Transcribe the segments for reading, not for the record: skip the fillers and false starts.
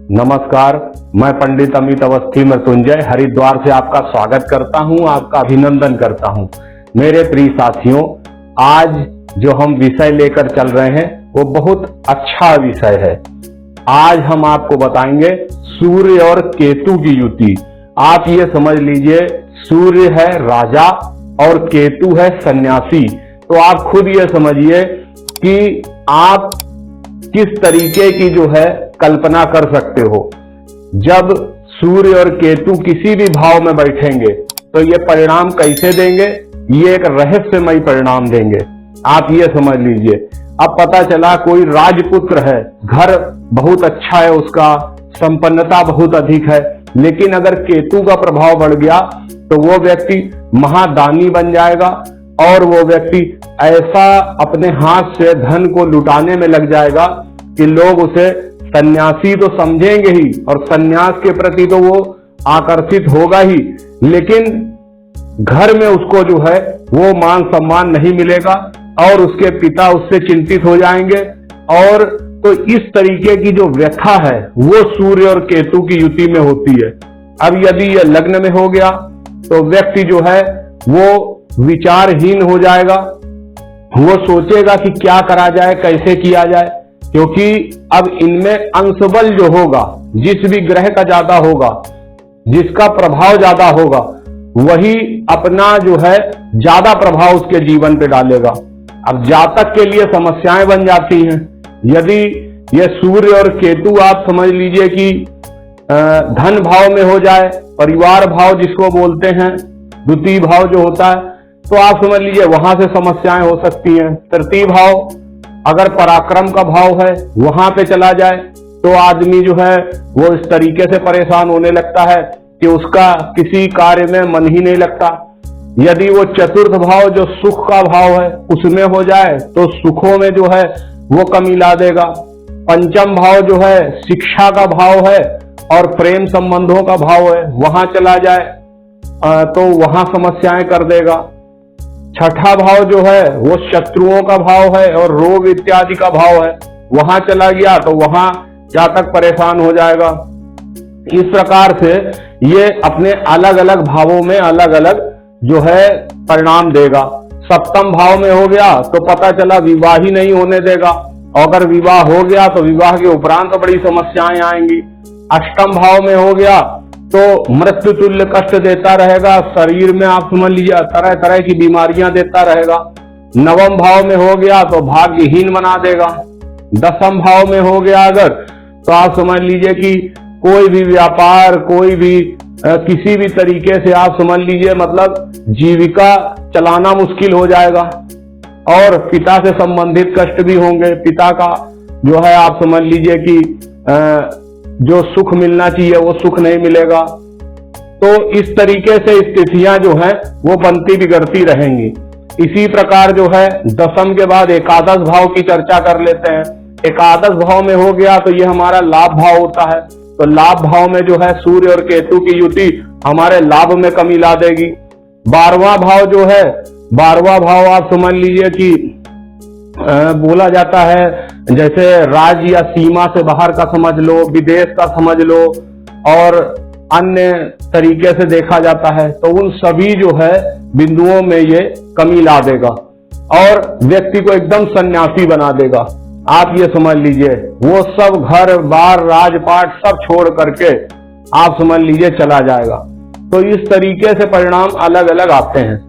नमस्कार, मैं पंडित अमित अवस्थी मृत्युंजय हरिद्वार से आपका स्वागत करता हूं, आपका अभिनंदन करता हूं। मेरे प्रिय साथियों, आज जो हम विषय लेकर चल रहे हैं वो बहुत अच्छा विषय है। आज हम आपको बताएंगे सूर्य और केतु की युति। आप ये समझ लीजिए, सूर्य है राजा और केतु है सन्यासी। तो आप खुद ये समझिए कि आप किस तरीके की जो है कल्पना कर सकते हो। जब सूर्य और केतु किसी भी भाव में बैठेंगे तो ये परिणाम कैसे देंगे, ये एक रहस्यमय परिणाम देंगे। आप ये समझ लीजिए, अब पता चला कोई राजपुत्र है, घर बहुत अच्छा है, उसका संपन्नता बहुत अधिक है, लेकिन अगर केतु का प्रभाव बढ़ गया तो वो व्यक्ति महादानी बन जाएगा और वो व्यक्ति ऐसा अपने हाथ से धन को लुटाने में लग जाएगा कि लोग उसे सन्यासी तो समझेंगे ही और सन्यास के प्रति तो वो आकर्षित होगा ही, लेकिन घर में उसको जो है वो मान सम्मान नहीं मिलेगा और उसके पिता उससे चिंतित हो जाएंगे। और तो इस तरीके की जो व्यथा है वो सूर्य और केतु की युति में होती है। अब यदि यह लग्न में हो गया तो व्यक्ति जो है वो विचारहीन हो जाएगा, वो सोचेगा कि क्या करा जाए, कैसे किया जाए, क्योंकि अब इनमें अंशबल जो होगा, जिस भी ग्रह का ज्यादा होगा, जिसका प्रभाव ज्यादा होगा, वही अपना जो है ज्यादा प्रभाव उसके जीवन पे डालेगा। अब जातक के लिए समस्याएं बन जाती हैं। यदि ये सूर्य और केतु आप समझ लीजिए कि धन भाव में हो जाए, परिवार भाव जिसको बोलते हैं, द्वितीय भाव जो होता है, तो आप समझ लीजिए वहां से समस्याएं हो सकती हैं। तृतीय भाव अगर पराक्रम का भाव है वहां पे चला जाए तो आदमी जो है वो इस तरीके से परेशान होने लगता है कि उसका किसी कार्य में मन ही नहीं लगता। यदि वो चतुर्थ भाव जो सुख का भाव है उसमें हो जाए तो सुखों में जो है वो कमी ला देगा। पंचम भाव जो है शिक्षा का भाव है और प्रेम संबंधों का भाव है, वहां चला जाए तो वहां समस्याएं कर देगा। छठा भाव जो है वो शत्रुओं का भाव है और रोग इत्यादि का भाव है, वहां चला गया तो वहां जातक परेशान हो जाएगा। इस प्रकार से ये अपने अलग अलग भावों में अलग अलग जो है परिणाम देगा। सप्तम भाव में हो गया तो पता चला विवाह ही नहीं होने देगा, और अगर विवाह हो गया तो विवाह के उपरांत तो बड़ी समस्याएं आएंगी। अष्टम भाव में हो गया तो मृत्यु तुल्य कष्ट देता रहेगा, शरीर में आप समझ लीजिए तरह तरह की बीमारियां देता रहेगा। नवम भाव में हो गया तो भाग्यहीन बना देगा। दसम भाव में हो गया अगर तो आप समझ लीजिए कि कोई भी व्यापार, कोई भी किसी भी तरीके से आप समझ लीजिए मतलब जीविका चलाना मुश्किल हो जाएगा और पिता से संबंधित कष्ट भी होंगे। पिता का जो है आप समझ लीजिए कि जो सुख मिलना चाहिए वो सुख नहीं मिलेगा। तो इस तरीके से स्थितियां जो है वो बनती बिगड़ती रहेंगी। इसी प्रकार जो है दसम के बाद एकादश भाव की चर्चा कर लेते हैं। एकादश भाव में हो गया तो ये हमारा लाभ भाव होता है, तो लाभ भाव में जो है सूर्य और केतु की युति हमारे लाभ में कमी ला देगी। 12वां भाव जो है, 12वां भाव आप समझ लीजिए कि बोला जाता है जैसे राज्य या सीमा से बाहर का समझ लो, विदेश का समझ लो, और अन्य तरीके से देखा जाता है, तो उन सभी जो है बिंदुओं में ये कमी ला देगा और व्यक्ति को एकदम सन्यासी बना देगा। आप ये समझ लीजिए वो सब घर बार राजपाट सब छोड़ करके आप समझ लीजिए चला जाएगा। तो इस तरीके से परिणाम अलग अलग आते हैं।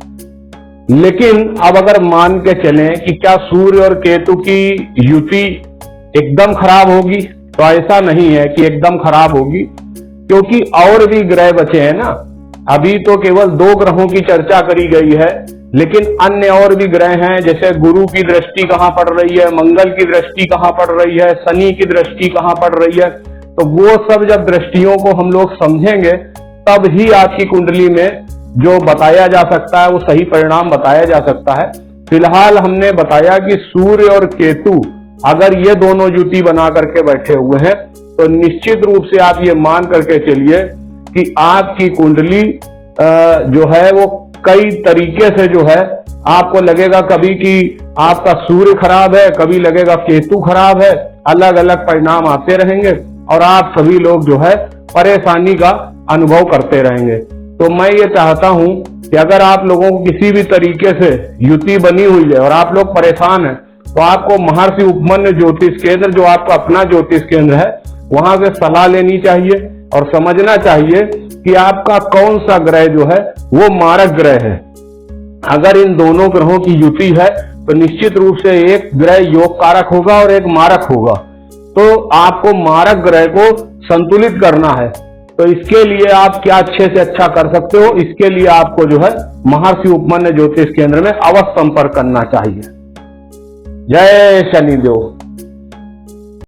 लेकिन अब अगर मान के चलें कि क्या सूर्य और केतु की युति एकदम खराब होगी, तो ऐसा नहीं है कि एकदम खराब होगी, क्योंकि और भी ग्रह बचे हैं ना। अभी तो केवल 2 ग्रहों की चर्चा करी गई है, लेकिन अन्य और भी ग्रह हैं, जैसे गुरु की दृष्टि कहां पड़ रही है, मंगल की दृष्टि कहां पड़ रही है, शनि की दृष्टि कहां पड़ रही है। तो वो सब जब दृष्टियों को हम लोग समझेंगे तब ही आपकी कुंडली में जो बताया जा सकता है वो सही परिणाम बताया जा सकता है। फिलहाल हमने बताया कि सूर्य और केतु अगर ये दोनों युति बना करके बैठे हुए हैं तो निश्चित रूप से आप ये मान करके चलिए कि आपकी कुंडली जो है वो कई तरीके से जो है आपको लगेगा कभी कि आपका सूर्य खराब है, कभी लगेगा केतु खराब है, अलग अलग परिणाम आते रहेंगे और आप सभी लोग जो है परेशानी का अनुभव करते रहेंगे। तो मैं ये चाहता हूं कि अगर आप लोगों को किसी भी तरीके से युति बनी हुई है और आप लोग परेशान हैं, तो आपको महर्षि उपमन्यु ज्योतिष केंद्र, जो आपका अपना ज्योतिष केंद्र है, वहां से सलाह लेनी चाहिए और समझना चाहिए कि आपका कौन सा ग्रह जो है वो मारक ग्रह है। अगर इन दोनों ग्रहों की युति है तो निश्चित रूप से एक ग्रह योग कारक होगा और एक मारक होगा। तो आपको मारक ग्रह को संतुलित करना है। तो इसके लिए आप क्या अच्छे से अच्छा कर सकते हो, इसके लिए आपको जो है महर्षि उपमन्यु ज्योतिष केंद्र में अवश्य संपर्क करना चाहिए। जय शनिदेव।